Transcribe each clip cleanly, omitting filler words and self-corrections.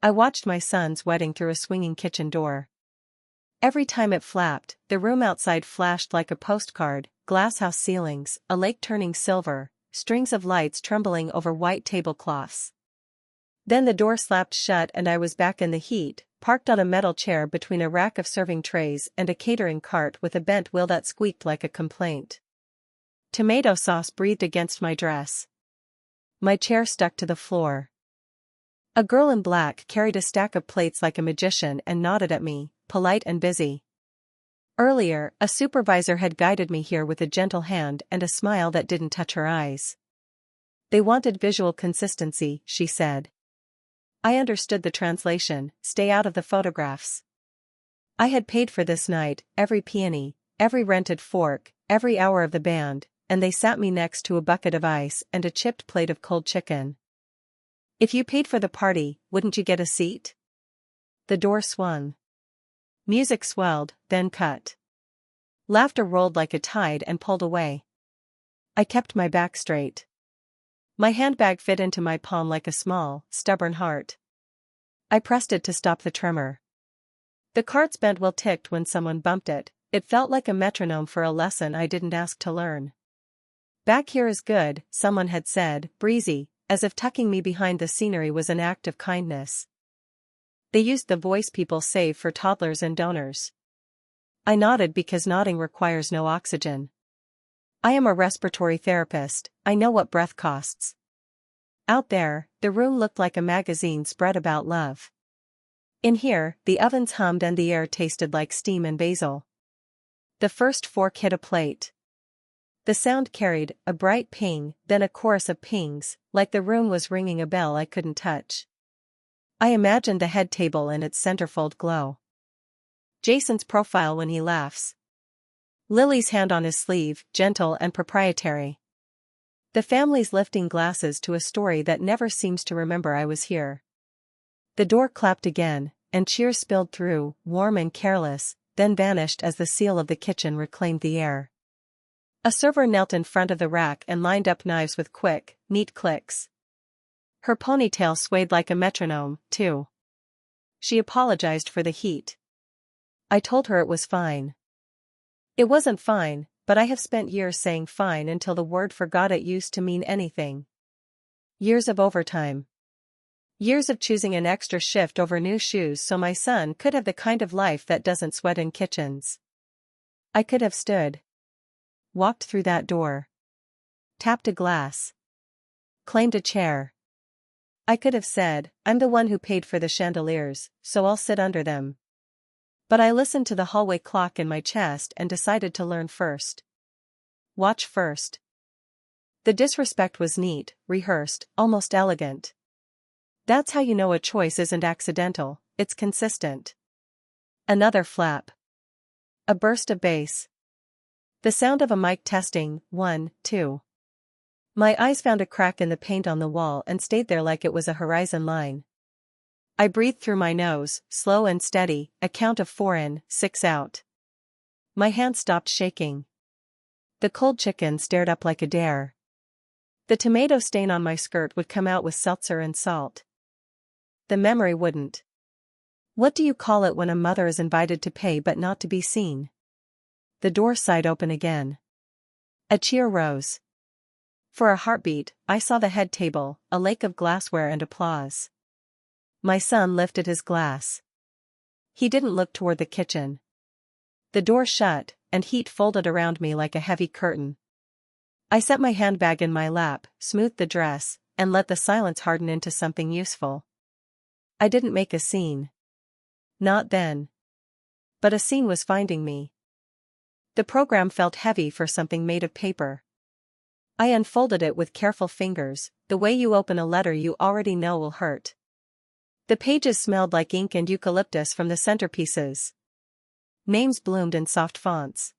I watched my son's wedding through a swinging kitchen door. Every time it flapped, the room outside flashed like a postcard, glasshouse ceilings, a lake turning silver, strings of lights trembling over white tablecloths. Then the door slapped shut and I was back in the heat, parked on a metal chair between a rack of serving trays and a catering cart with a bent wheel that squeaked like a complaint. Tomato sauce breathed against my dress. My chair stuck to the floor. A girl in black carried a stack of plates like a magician and nodded at me, polite and busy. Earlier, a supervisor had guided me here with a gentle hand and a smile that didn't touch her eyes. They wanted visual consistency, she said. I understood the translation, stay out of the photographs. I had paid for this night, every peony, every rented fork, every hour of the band, and they sat me next to a bucket of ice and a chipped plate of cold chicken. If you paid for the party, wouldn't you get a seat? The door swung. Music swelled, then cut. Laughter rolled like a tide and pulled away. I kept my back straight. My handbag fit into my palm like a small, stubborn heart. I pressed it to stop the tremor. The cart's bent wheel ticked when someone bumped it. It felt like a metronome for a lesson I didn't ask to learn. Back here is good, someone had said, breezy, as if tucking me behind the scenery was an act of kindness. They used the voice people save for toddlers and donors. I nodded because nodding requires no oxygen. I am a respiratory therapist, I know what breath costs. Out there, the room looked like a magazine spread about love. In here, the ovens hummed and the air tasted like steam and basil. The first fork hit a plate. The sound carried a bright ping, then a chorus of pings, like the room was ringing a bell I couldn't touch. I imagined the head table and its centerfold glow. Jason's profile when he laughs. Lily's hand on his sleeve, gentle and proprietary. The family's lifting glasses to a story that never seems to remember I was here. The door clapped again, and cheers spilled through, warm and careless, then vanished as the seal of the kitchen reclaimed the air. A server knelt in front of the rack and lined up knives with quick, neat clicks. Her ponytail swayed like a metronome, too. She apologized for the heat. I told her it was fine. It wasn't fine, but I have spent years saying fine until the word forgot it used to mean anything. Years of overtime. Years of choosing an extra shift over new shoes so my son could have the kind of life that doesn't sweat in kitchens. I could have stood. Walked through that door. Tapped a glass. Claimed a chair. I could have said, I'm the one who paid for the chandeliers, so I'll sit under them. But I listened to the hallway clock in my chest and decided to learn first. Watch first. The disrespect was neat, rehearsed, almost elegant. That's how you know a choice isn't accidental, it's consistent. Another flap. A burst of bass. The sound of a mic testing, 1, 2. My eyes found a crack in the paint on the wall and stayed there like it was a horizon line. I breathed through my nose, slow and steady, a count of 4 in, 6 out. My hand stopped shaking. The cold chicken stared up like a dare. The tomato stain on my skirt would come out with seltzer and salt. The memory wouldn't. What do you call it when a mother is invited to pay but not to be seen? The door sighed open again. A cheer rose. For a heartbeat, I saw the head table, a lake of glassware and applause. My son lifted his glass. He didn't look toward the kitchen. The door shut, and heat folded around me like a heavy curtain. I set my handbag in my lap, smoothed the dress, and let the silence harden into something useful. I didn't make a scene. Not then. But a scene was finding me. The program felt heavy for something made of paper. I unfolded it with careful fingers, the way you open a letter you already know will hurt. The pages smelled like ink and eucalyptus from the centerpieces. Names bloomed in soft fonts.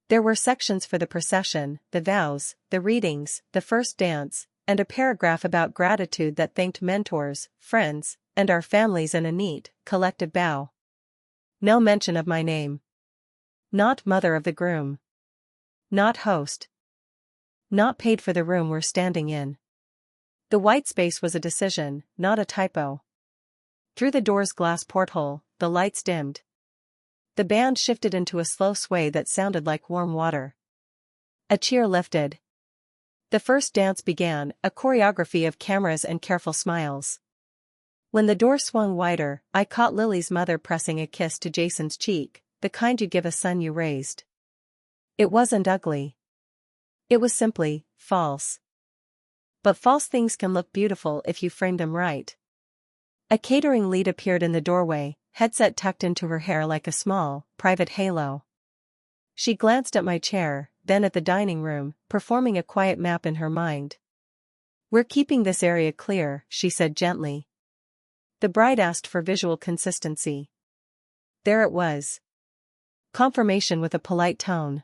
There were sections for the procession, the vows, the readings, the first dance, and a paragraph about gratitude that thanked mentors, friends, and our families in a neat, collective bow. No mention of my name. Not mother of the groom. Not host. Not paid for the room we're standing in. The white space was a decision, not a typo. Through the door's glass porthole, the lights dimmed. The band shifted into a slow sway that sounded like warm water. A cheer lifted. The first dance began, a choreography of cameras and careful smiles. When the door swung wider, I caught Lily's mother pressing a kiss to Jason's cheek, the kind you give a son you raised. It wasn't ugly. It was simply false. But false things can look beautiful if you frame them right. A catering lead appeared in the doorway, headset tucked into her hair like a small, private halo. She glanced at my chair, then at the dining room, performing a quiet map in her mind. "We're keeping this area clear," she said gently. The bride asked for visual consistency. There it was. Confirmation with a polite tone.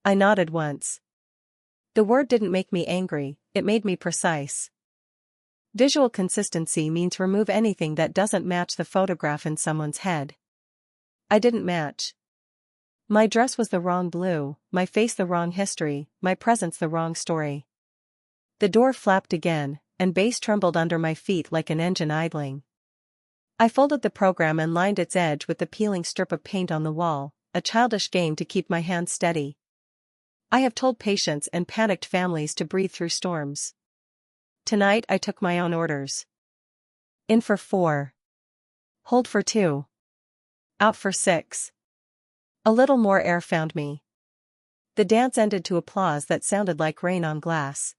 I nodded once. The word didn't make me angry, it made me precise. Visual consistency means remove anything that doesn't match the photograph in someone's head. I didn't match. My dress was the wrong blue, my face the wrong history, my presence the wrong story. The door flapped again, and bass trembled under my feet like an engine idling. I folded the program and lined its edge with the peeling strip of paint on the wall, a childish game to keep my hands steady. I have told patients and panicked families to breathe through storms. Tonight I took my own orders. In for 4. Hold for 2. Out for 6. A little more air found me. The dance ended to applause that sounded like rain on glass.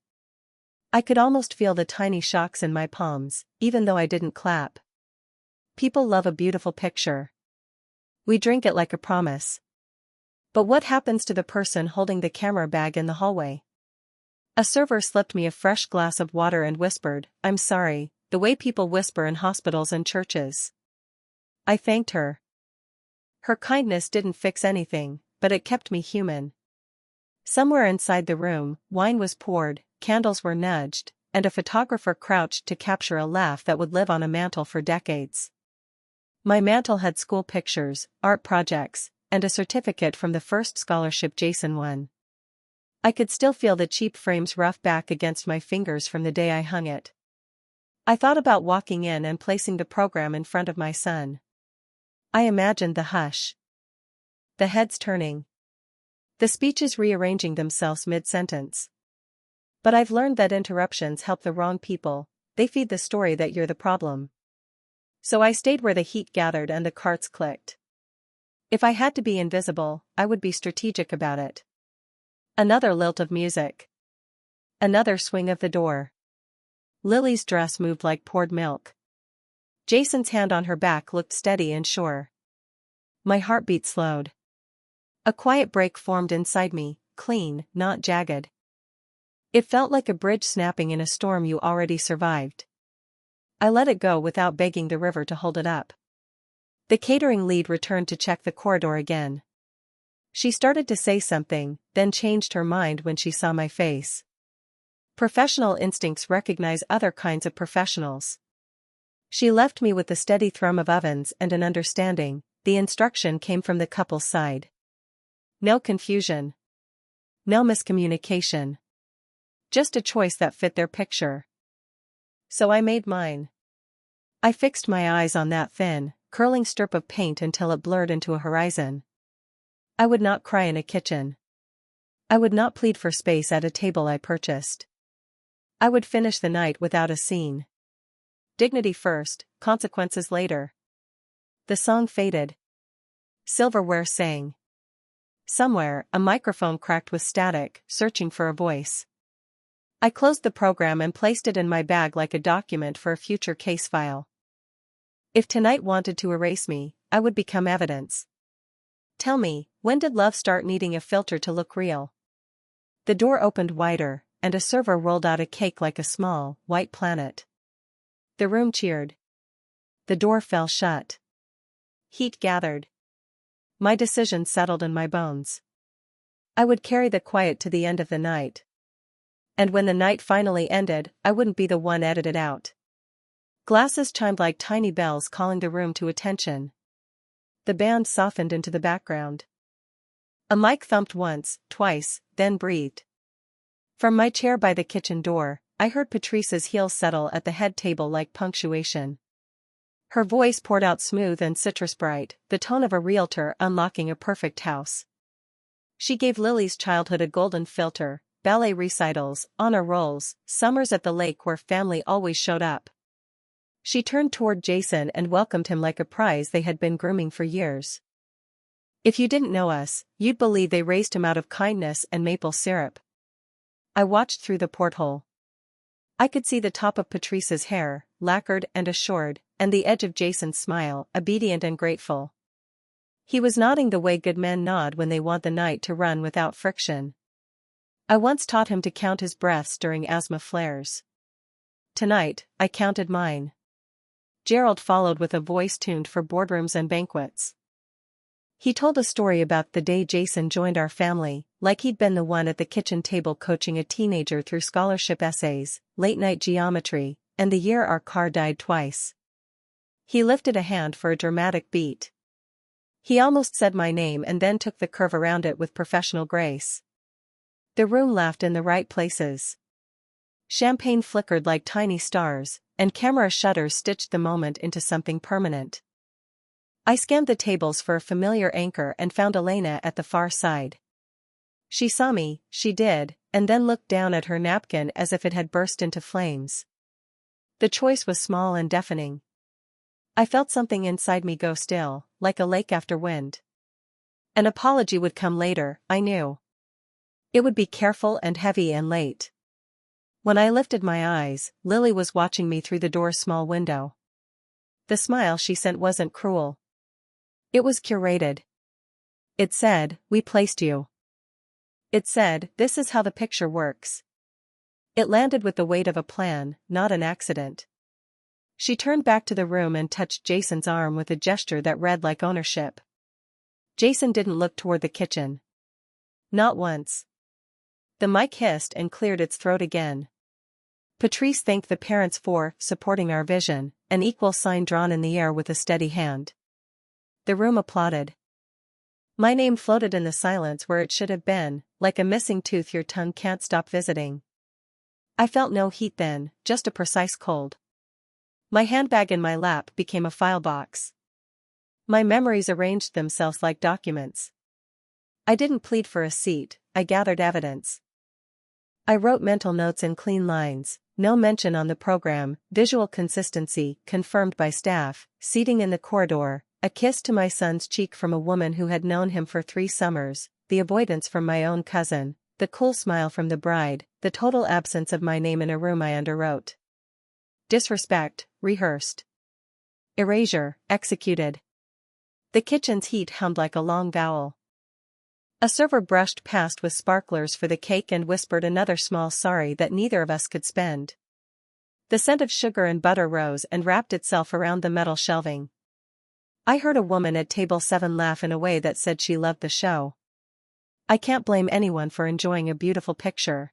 I could almost feel the tiny shocks in my palms, even though I didn't clap. People love a beautiful picture. We drink it like a promise. But what happens to the person holding the camera bag in the hallway? A server slipped me a fresh glass of water and whispered, "I'm sorry," the way people whisper in hospitals and churches. I thanked her. Her kindness didn't fix anything, but it kept me human. Somewhere inside the room, wine was poured, candles were nudged, and a photographer crouched to capture a laugh that would live on a mantle for decades. My mantle had school pictures, art projects, and a certificate from the first scholarship Jason won. I could still feel the cheap frames rough back against my fingers from the day I hung it. I thought about walking in and placing the program in front of my son. I imagined the hush. The heads turning. The speeches rearranging themselves mid-sentence. But I've learned that interruptions help the wrong people, they feed the story that you're the problem. So I stayed where the heat gathered and the carts clicked. If I had to be invisible, I would be strategic about it. Another lilt of music. Another swing of the door. Lily's dress moved like poured milk. Jason's hand on her back looked steady and sure. My heartbeat slowed. A quiet break formed inside me, clean, not jagged. It felt like a bridge snapping in a storm you already survived. I let it go without begging the river to hold it up. The catering lead returned to check the corridor again. She started to say something, then changed her mind when she saw my face. Professional instincts recognize other kinds of professionals. She left me with the steady thrum of ovens and an understanding. The instruction came from the couple's side. No confusion. No miscommunication. Just a choice that fit their picture. So I made mine. I fixed my eyes on that thin, curling strip of paint until it blurred into a horizon. I would not cry in a kitchen. I would not plead for space at a table I purchased. I would finish the night without a scene. Dignity first, consequences later. The song faded. Silverware sang. Somewhere, a microphone cracked with static, searching for a voice. I closed the program and placed it in my bag like a document for a future case file. If tonight wanted to erase me, I would become evidence. Tell me, when did love start needing a filter to look real? The door opened wider, and a server rolled out a cake like a small, white planet. The room cheered. The door fell shut. Heat gathered. My decision settled in my bones. I would carry the quiet to the end of the night. And when the night finally ended, I wouldn't be the one edited out. Glasses chimed like tiny bells calling the room to attention. The band softened into the background. A mic thumped once, twice, then breathed. From my chair by the kitchen door, I heard Patrice's heels settle at the head table like punctuation. Her voice poured out smooth and citrus bright, the tone of a realtor unlocking a perfect house. She gave Lily's childhood a golden filter, ballet recitals, honor rolls, summers at the lake where family always showed up. She turned toward Jason and welcomed him like a prize they had been grooming for years. If you didn't know us, you'd believe they raised him out of kindness and maple syrup. I watched through the porthole. I could see the top of Patrice's hair, lacquered and assured, and the edge of Jason's smile, obedient and grateful. He was nodding the way good men nod when they want the night to run without friction. I once taught him to count his breaths during asthma flares. Tonight, I counted mine. Gerald followed with a voice tuned for boardrooms and banquets. He told a story about the day Jason joined our family, like he'd been the one at the kitchen table coaching a teenager through scholarship essays, late-night geometry, and the year our car died twice. He lifted a hand for a dramatic beat. He almost said my name and then took the curve around it with professional grace. The room laughed in the right places. Champagne flickered like tiny stars, and camera shutters stitched the moment into something permanent. I scanned the tables for a familiar anchor and found Elena at the far side. She saw me, she did, and then looked down at her napkin as if it had burst into flames. The choice was small and deafening. I felt something inside me go still, like a lake after wind. An apology would come later, I knew. It would be careful and heavy and late. When I lifted my eyes, Lily was watching me through the door's small window. The smile she sent wasn't cruel. It was curated. It said, "We placed you." It said, "This is how the picture works." It landed with the weight of a plan, not an accident. She turned back to the room and touched Jason's arm with a gesture that read like ownership. Jason didn't look toward the kitchen. Not once. The mic hissed and cleared its throat again. Patrice thanked the parents for supporting our vision, an equal sign drawn in the air with a steady hand. The room applauded. My name floated in the silence where it should have been, like a missing tooth your tongue can't stop visiting. I felt no heat then, just a precise cold. My handbag in my lap became a file box. My memories arranged themselves like documents. I didn't plead for a seat, I gathered evidence. I wrote mental notes in clean lines, no mention on the program, visual consistency, confirmed by staff, seating in the corridor, a kiss to my son's cheek from a woman who had known him for 3 summers, the avoidance from my own cousin, the cool smile from the bride, the total absence of my name in a room I underwrote. Disrespect, rehearsed. Erasure, executed. The kitchen's heat hummed like a long vowel. A server brushed past with sparklers for the cake and whispered another small sorry that neither of us could spend. The scent of sugar and butter rose and wrapped itself around the metal shelving. I heard a woman at table 7 laugh in a way that said she loved the show. I can't blame anyone for enjoying a beautiful picture.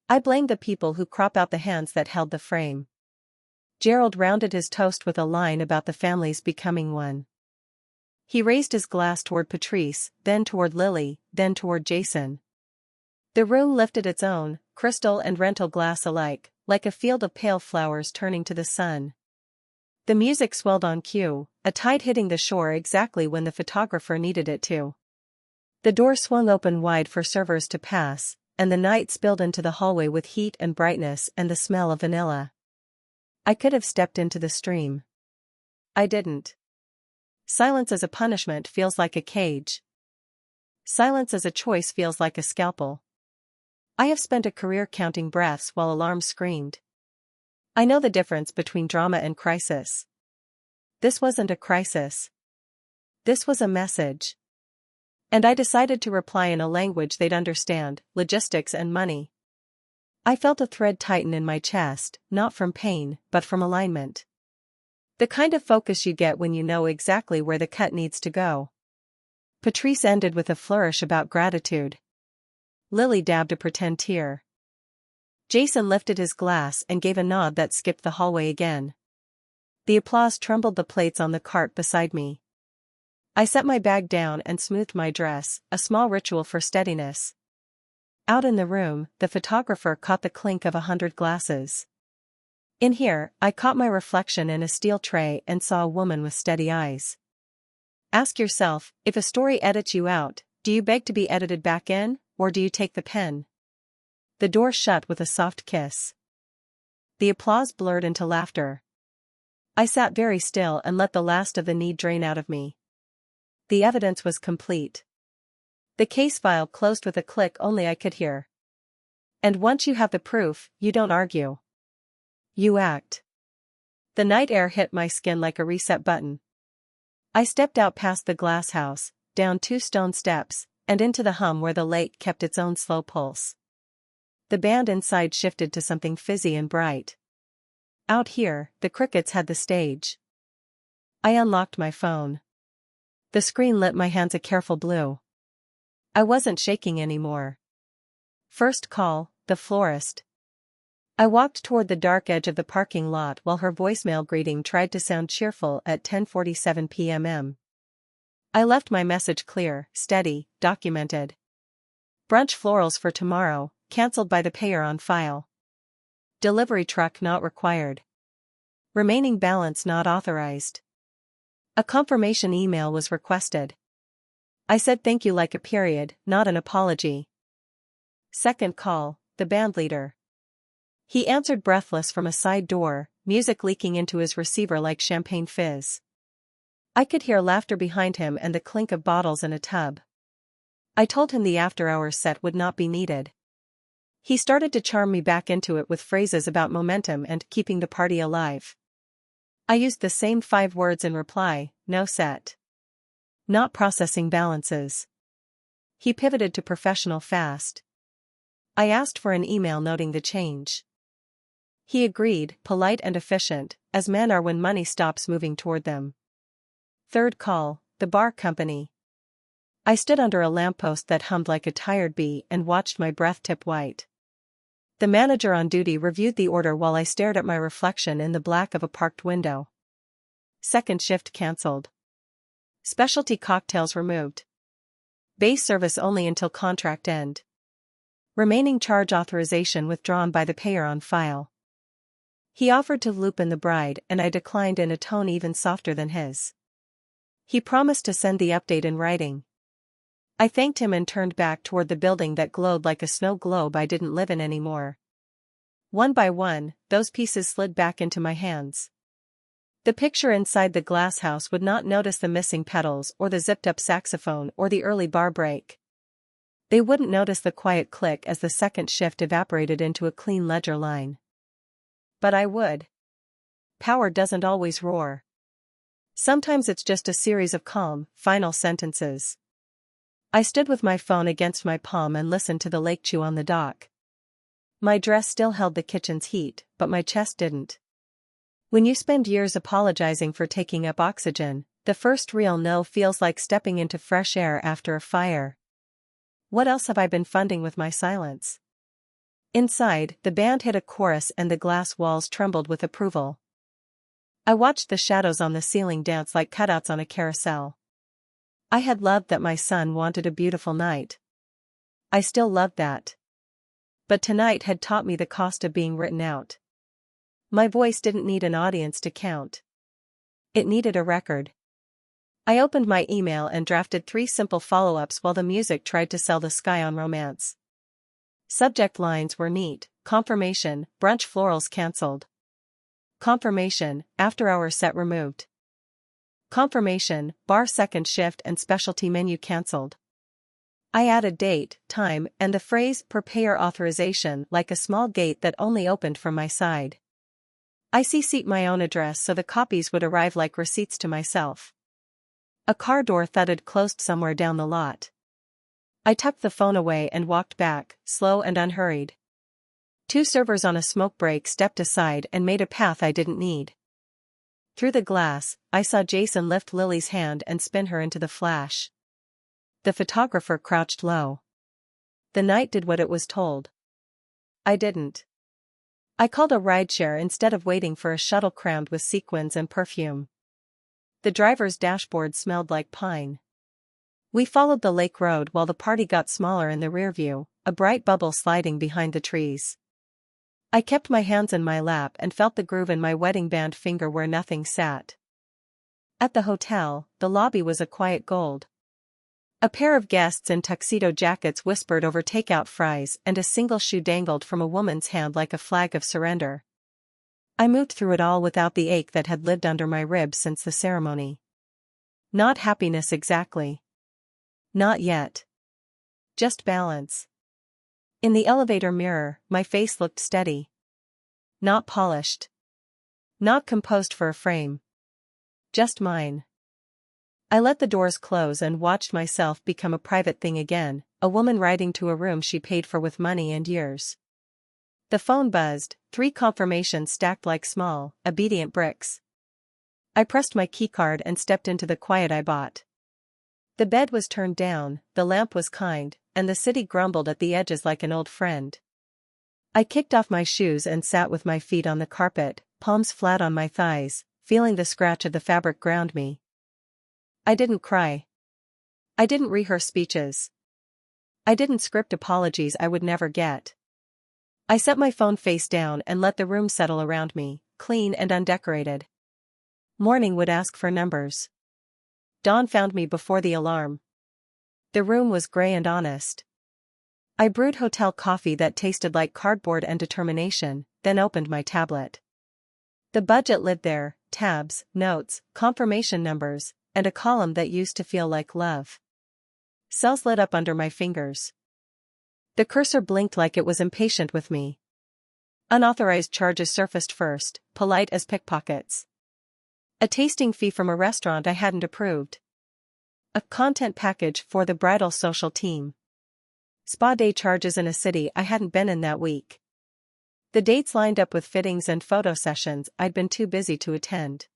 I blame the people who crop out the hands that held the frame. Gerald rounded his toast with a line about the families becoming one. He raised his glass toward Patrice, then toward Lily, then toward Jason. The room lifted its own, crystal and rental glass alike, like a field of pale flowers turning to the sun. The music swelled on cue, a tide hitting the shore exactly when the photographer needed it to. The door swung open wide for servers to pass, and the night spilled into the hallway with heat and brightness and the smell of vanilla. I could have stepped into the stream. I didn't. Silence as a punishment feels like a cage. Silence as a choice feels like a scalpel. I have spent a career counting breaths while alarms screamed. I know the difference between drama and crisis. This wasn't a crisis. This was a message. And I decided to reply in a language they'd understand, logistics and money. I felt a thread tighten in my chest, not from pain, but from alignment. The kind of focus you get when you know exactly where the cut needs to go. Patrice ended with a flourish about gratitude. Lily dabbed a pretend tear. Jason lifted his glass and gave a nod that skipped the hallway again. The applause trembled the plates on the cart beside me. I set my bag down and smoothed my dress, a small ritual for steadiness. Out in the room, the photographer caught the clink of 100 glasses. In here, I caught my reflection in a steel tray and saw a woman with steady eyes. Ask yourself, if a story edits you out, do you beg to be edited back in, or do you take the pen? The door shut with a soft kiss. The applause blurred into laughter. I sat very still and let the last of the need drain out of me. The evidence was complete. The case file closed with a click only I could hear. And once you have the proof, you don't argue. You act. The night air hit my skin like a reset button. I stepped out past the glass house, down 2 stone steps, and into the hum where the lake kept its own slow pulse. The band inside shifted to something fizzy and bright. Out here, the crickets had the stage. I unlocked my phone. The screen lit my hands a careful blue. I wasn't shaking anymore. First call, the florist. I walked toward the dark edge of the parking lot while her voicemail greeting tried to sound cheerful at 10:47 p.m. I left my message clear, steady, documented. Brunch florals for tomorrow, cancelled by the payer on file. Delivery truck not required. Remaining balance not authorized. A confirmation email was requested. I said thank you like a period, not an apology. Second call, the bandleader. He answered breathless from a side door, music leaking into his receiver like champagne fizz. I could hear laughter behind him and the clink of bottles in a tub. I told him the after-hours set would not be needed. He started to charm me back into it with phrases about momentum and keeping the party alive. I used the same 5 words in reply, no set. Not processing balances. He pivoted to professional fast. I asked for an email noting the change. He agreed, polite and efficient, as men are when money stops moving toward them. Third call, the bar company. I stood under a lamppost that hummed like a tired bee and watched my breath tip white. The manager on duty reviewed the order while I stared at my reflection in the black of a parked window. Second shift cancelled. Specialty cocktails removed. Base service only until contract end. Remaining charge authorization withdrawn by the payer on file. He offered to loop in the bride and I declined in a tone even softer than his. He promised to send the update in writing. I thanked him and turned back toward the building that glowed like a snow globe I didn't live in anymore. One by one, those pieces slid back into my hands. The picture inside the glass house would not notice the missing pedals or the zipped-up saxophone or the early bar break. They wouldn't notice the quiet click as the second shift evaporated into a clean ledger line. But I would. Power doesn't always roar. Sometimes it's just a series of calm, final sentences. I stood with my phone against my palm and listened to the lake chew on the dock. My dress still held the kitchen's heat, but my chest didn't. When you spend years apologizing for taking up oxygen, the first real no feels like stepping into fresh air after a fire. What else have I been funding with my silence? Inside, the band hit a chorus and the glass walls trembled with approval. I watched the shadows on the ceiling dance like cutouts on a carousel. I had loved that my son wanted a beautiful night. I still loved that. But tonight had taught me the cost of being written out. My voice didn't need an audience to count. It needed a record. I opened my email and drafted 3 simple follow-ups while the music tried to sell the sky on romance. Subject lines were neat: confirmation, brunch florals cancelled. Confirmation, after-hours set removed. Confirmation, bar second shift and specialty menu cancelled. I added date, time, and the phrase per payer authorization like a small gate that only opened from my side. I CC'd my own address so the copies would arrive like receipts to myself. A car door thudded closed somewhere down the lot. I tucked the phone away and walked back, slow and unhurried. 2 servers on a smoke break stepped aside and made a path I didn't need. Through the glass, I saw Jason lift Lily's hand and spin her into the flash. The photographer crouched low. The night did what it was told. I didn't. I called a rideshare instead of waiting for a shuttle crammed with sequins and perfume. The driver's dashboard smelled like pine. We followed the lake road while the party got smaller in the rear view, a bright bubble sliding behind the trees. I kept my hands in my lap and felt the groove in my wedding band finger where nothing sat. At the hotel, the lobby was a quiet gold. A pair of guests in tuxedo jackets whispered over takeout fries, and a single shoe dangled from a woman's hand like a flag of surrender. I moved through it all without the ache that had lived under my ribs since the ceremony. Not happiness exactly. Not yet. Just balance. In the elevator mirror, my face looked steady. Not polished. Not composed for a frame. Just mine. I let the doors close and watched myself become a private thing again, a woman riding to a room she paid for with money and years. The phone buzzed, 3 confirmations stacked like small, obedient bricks. I pressed my keycard and stepped into the quiet I bought. The bed was turned down, the lamp was kind, and the city grumbled at the edges like an old friend. I kicked off my shoes and sat with my feet on the carpet, palms flat on my thighs, feeling the scratch of the fabric ground me. I didn't cry. I didn't rehearse speeches. I didn't script apologies I would never get. I set my phone face down and let the room settle around me, clean and undecorated. Morning would ask for numbers. Dawn found me before the alarm. The room was gray and honest. I brewed hotel coffee that tasted like cardboard and determination, then opened my tablet. The budget lid there, tabs, notes, confirmation numbers, and a column that used to feel like love. Cells lit up under my fingers. The cursor blinked like it was impatient with me. Unauthorized charges surfaced first, polite as pickpockets. A tasting fee from a restaurant I hadn't approved. A content package for the bridal social team. Spa day charges in a city I hadn't been in that week. The dates lined up with fittings and photo sessions I'd been too busy to attend.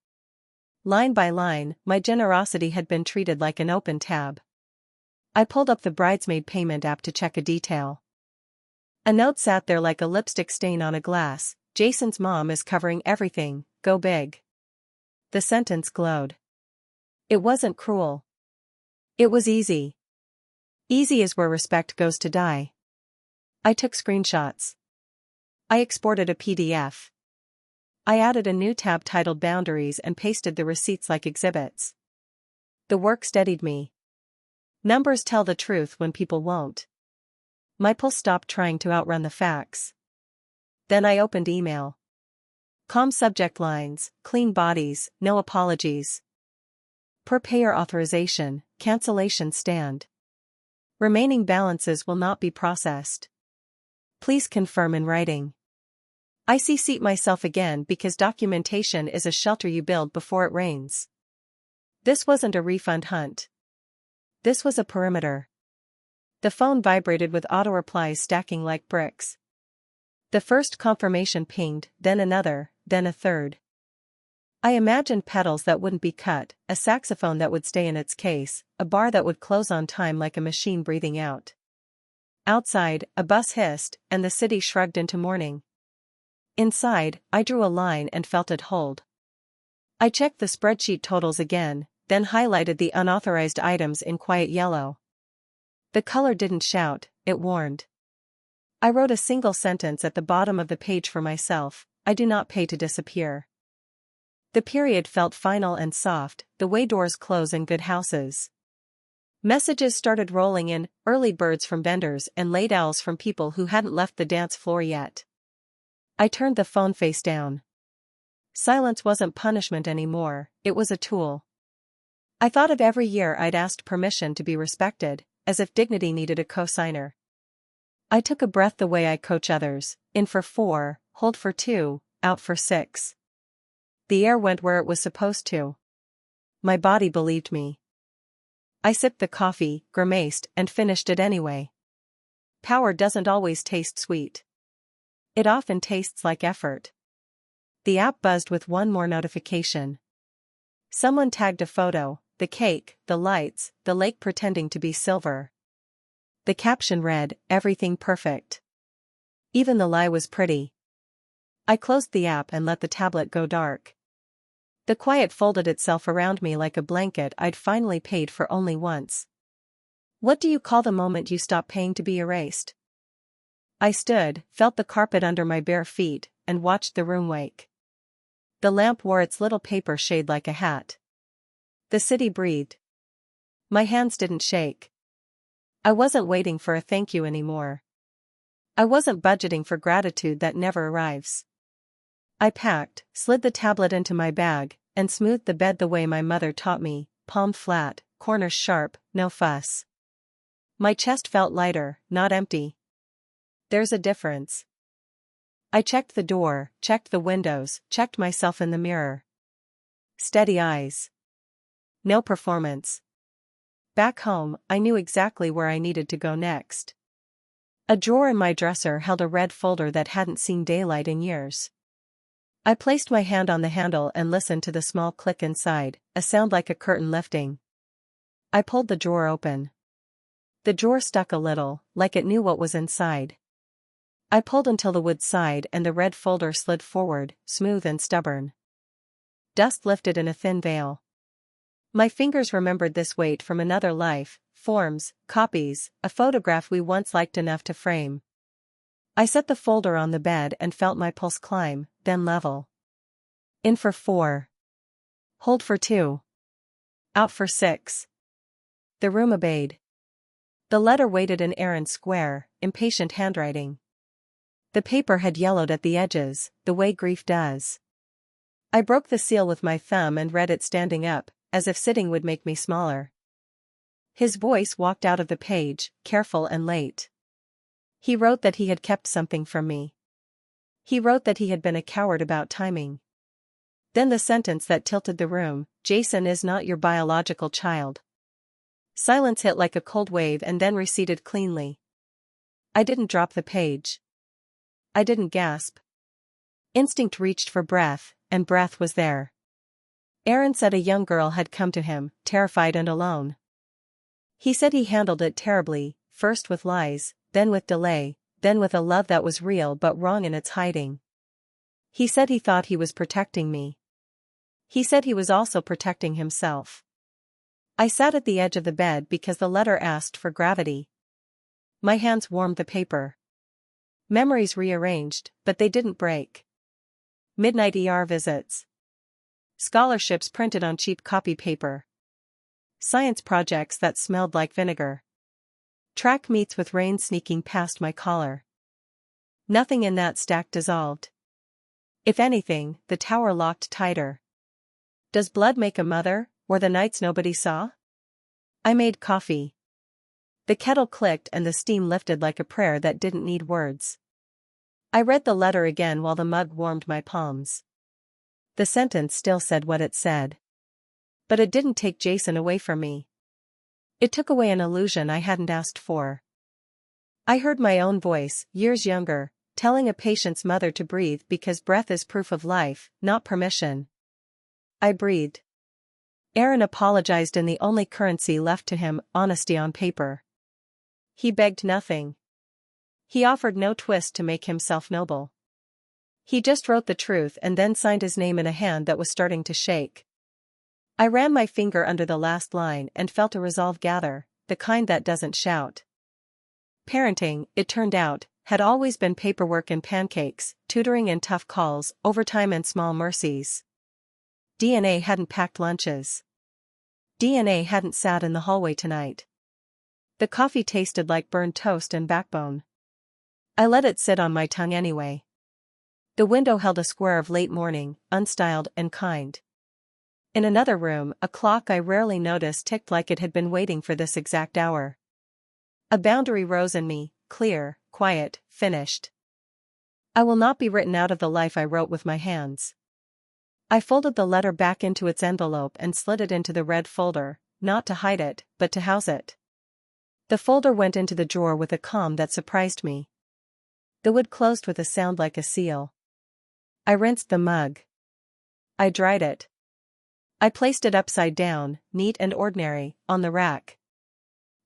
Line by line, my generosity had been treated like an open tab. I pulled up the bridesmaid payment app to check a detail. A note sat there like a lipstick stain on a glass: Jason's mom is covering everything, go big. The sentence glowed. It wasn't cruel. It was easy. Easy is where respect goes to die. I took screenshots. I exported a PDF. I added a new tab titled Boundaries and pasted the receipts like exhibits. The work steadied me. Numbers tell the truth when people won't. My pulse stopped trying to outrun the facts. Then I opened email. Calm subject lines, clean bodies, no apologies. Per payer authorization, cancellation stand. Remaining balances will not be processed. Please confirm in writing. I CC'd myself again because documentation is a shelter you build before it rains. This wasn't a refund hunt. This was a perimeter. The phone vibrated with auto-replies stacking like bricks. The first confirmation pinged, then another, then a third. I imagined petals that wouldn't be cut, a saxophone that would stay in its case, a bar that would close on time like a machine breathing out. Outside, a bus hissed, and the city shrugged into mourning. Inside, I drew a line and felt it hold. I checked the spreadsheet totals again, then highlighted the unauthorized items in quiet yellow. The color didn't shout, it warned. I wrote a single sentence at the bottom of the page for myself: I do not pay to disappear. The period felt final and soft, the way doors close in good houses. Messages started rolling in, early birds from vendors and late owls from people who hadn't left the dance floor yet. I turned the phone face down. Silence wasn't punishment anymore, it was a tool. I thought of every year I'd asked permission to be respected, as if dignity needed a co-signer. I took a breath the way I coach others: in for 4, hold for 2, out for 6. The air went where it was supposed to. My body believed me. I sipped the coffee, grimaced, and finished it anyway. Power doesn't always taste sweet. It often tastes like effort. The app buzzed with one more notification. Someone tagged a photo: the cake, the lights, the lake pretending to be silver. The caption read, "Everything perfect." Even the lie was pretty. I closed the app and let the tablet go dark. The quiet folded itself around me like a blanket I'd finally paid for only once. What do you call the moment you stop paying to be erased? I stood, felt the carpet under my bare feet, and watched the room wake. The lamp wore its little paper shade like a hat. The city breathed. My hands didn't shake. I wasn't waiting for a thank you anymore. I wasn't budgeting for gratitude that never arrives. I packed, slid the tablet into my bag, and smoothed the bed the way my mother taught me, palm flat, corners sharp, no fuss. My chest felt lighter, not empty. There's a difference. I checked the door, checked the windows, checked myself in the mirror. Steady eyes. No performance. Back home, I knew exactly where I needed to go next. A drawer in my dresser held a red folder that hadn't seen daylight in years. I placed my hand on the handle and listened to the small click inside, a sound like a curtain lifting. I pulled the drawer open. The drawer stuck a little, like it knew what was inside. I pulled until the wood sighed and the red folder slid forward, smooth and stubborn. Dust lifted in a thin veil. My fingers remembered this weight from another life, forms, copies, a photograph we once liked enough to frame. I set the folder on the bed and felt my pulse climb, then level. In for 4. Hold for 2. Out for 6. The room obeyed. The letter waited in Aaron's square, impatient handwriting. The paper had yellowed at the edges, the way grief does. I broke the seal with my thumb and read it standing up, as if sitting would make me smaller. His voice walked out of the page, careful and late. He wrote that he had kept something from me. He wrote that he had been a coward about timing. Then the sentence that tilted the room, Jason is not your biological child. Silence hit like a cold wave and then receded cleanly. I didn't drop the page. I didn't gasp. Instinct reached for breath, and breath was there. Aaron said a young girl had come to him, terrified and alone. He said he handled it terribly, first with lies, then with delay, then with a love that was real but wrong in its hiding. He said he thought he was protecting me. He said he was also protecting himself. I sat at the edge of the bed because the letter asked for gravity. My hands warmed the paper. Memories rearranged, but they didn't break. Midnight ER visits. Scholarships printed on cheap copy paper. Science projects that smelled like vinegar. Track meets with rain sneaking past my collar. Nothing in that stack dissolved. If anything, the tower locked tighter. Does blood make a mother, or the nights nobody saw? I made coffee. The kettle clicked and the steam lifted like a prayer that didn't need words. I read the letter again while the mug warmed my palms. The sentence still said what it said. But it didn't take Jason away from me. It took away an illusion I hadn't asked for. I heard my own voice, years younger, telling a patient's mother to breathe because breath is proof of life, not permission. I breathed. Aaron apologized in the only currency left to him, honesty on paper. He begged nothing. He offered no twist to make himself noble. He just wrote the truth and then signed his name in a hand that was starting to shake. I ran my finger under the last line and felt a resolve gather, the kind that doesn't shout. Parenting, it turned out, had always been paperwork and pancakes, tutoring and tough calls, overtime and small mercies. DNA hadn't packed lunches. DNA hadn't sat in the hallway tonight. The coffee tasted like burned toast and backbone. I let it sit on my tongue anyway. The window held a square of late morning, unstyled and kind. In another room, a clock I rarely noticed ticked like it had been waiting for this exact hour. A boundary rose in me, clear, quiet, finished. I will not be written out of the life I wrote with my hands. I folded the letter back into its envelope and slid it into the red folder, not to hide it, but to house it. The folder went into the drawer with a calm that surprised me. The wood closed with a sound like a seal. I rinsed the mug. I dried it. I placed it upside down, neat and ordinary, on the rack.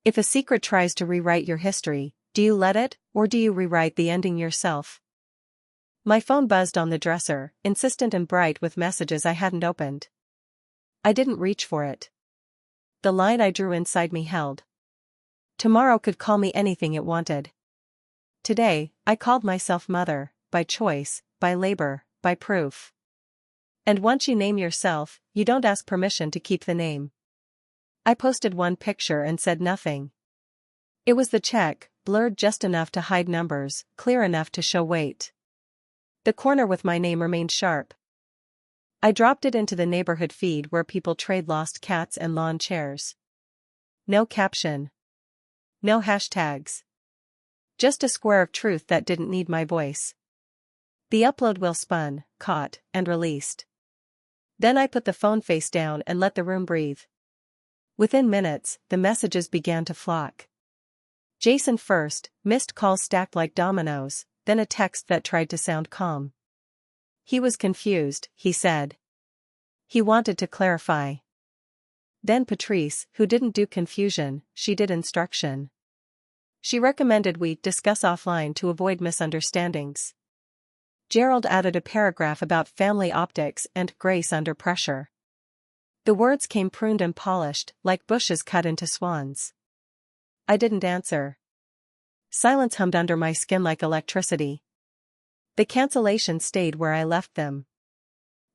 If a secret tries to rewrite your history, do you let it, or do you rewrite the ending yourself? My phone buzzed on the dresser, insistent and bright with messages I hadn't opened. I didn't reach for it. The line I drew inside me held. Tomorrow could call me anything it wanted. Today, I called myself mother, by choice, by labor, by proof. And once you name yourself, you don't ask permission to keep the name. I posted one picture and said nothing. It was the check, blurred just enough to hide numbers, clear enough to show weight. The corner with my name remained sharp. I dropped it into the neighborhood feed where people trade lost cats and lawn chairs. No caption. No hashtags. Just a square of truth that didn't need my voice. The upload wheel spun, caught, and released. Then I put the phone face down and let the room breathe. Within minutes, the messages began to flock. Jason first, missed calls stacked like dominoes, then a text that tried to sound calm. He was confused, he said. He wanted to clarify. Then Patrice, who didn't do confusion, she did instruction. She recommended we discuss offline to avoid misunderstandings. Gerald added a paragraph about family optics and grace under pressure. The words came pruned and polished, like bushes cut into swans. I didn't answer. Silence hummed under my skin like electricity. The cancellations stayed where I left them.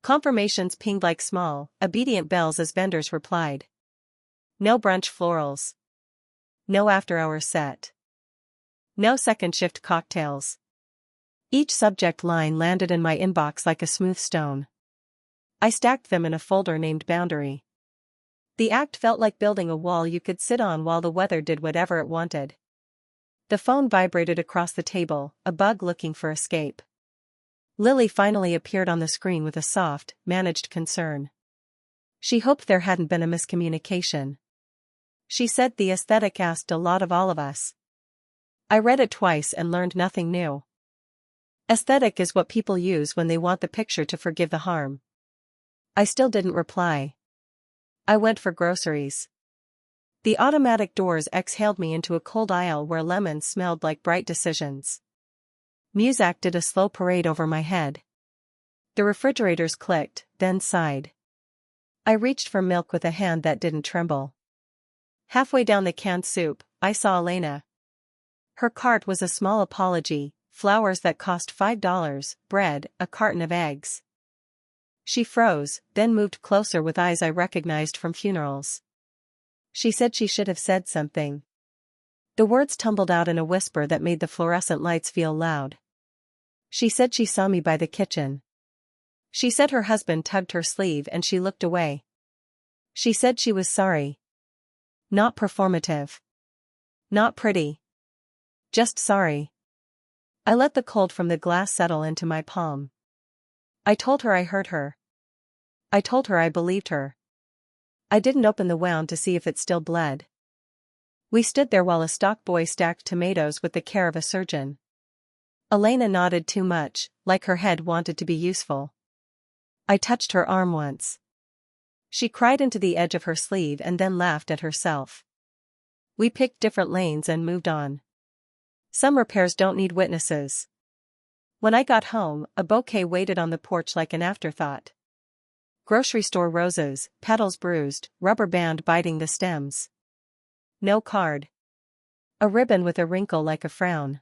Confirmations pinged like small, obedient bells as vendors replied. No brunch florals. No after-hours set. No second-shift cocktails. Each subject line landed in my inbox like a smooth stone. I stacked them in a folder named Boundary. The act felt like building a wall you could sit on while the weather did whatever it wanted. The phone vibrated across the table, a bug looking for escape. Lily finally appeared on the screen with a soft, managed concern. She hoped there hadn't been a miscommunication. She said the aesthetic asked a lot of all of us. I read it twice and learned nothing new. Aesthetic is what people use when they want the picture to forgive the harm. I still didn't reply. I went for groceries. The automatic doors exhaled me into a cold aisle where lemons smelled like bright decisions. Muzak did a slow parade over my head. The refrigerators clicked, then sighed. I reached for milk with a hand that didn't tremble. Halfway down the canned soup, I saw Elena. Her cart was a small apology, flowers that cost $5, bread, a carton of eggs. She froze, then moved closer with eyes I recognized from funerals. She said she should have said something. The words tumbled out in a whisper that made the fluorescent lights feel loud. She said she saw me by the kitchen. She said her husband tugged her sleeve and she looked away. She said she was sorry. Not performative. Not pretty. Just sorry. I let the cold from the glass settle into my palm. I told her I heard her. I told her I believed her. I didn't open the wound to see if it still bled. We stood there while a stock boy stacked tomatoes with the care of a surgeon. Elena nodded too much, like her head wanted to be useful. I touched her arm once. She cried into the edge of her sleeve and then laughed at herself. We picked different lanes and moved on. Some repairs don't need witnesses. When I got home, a bouquet waited on the porch like an afterthought. Grocery store roses, petals bruised, rubber band biting the stems. No card. A ribbon with a wrinkle like a frown.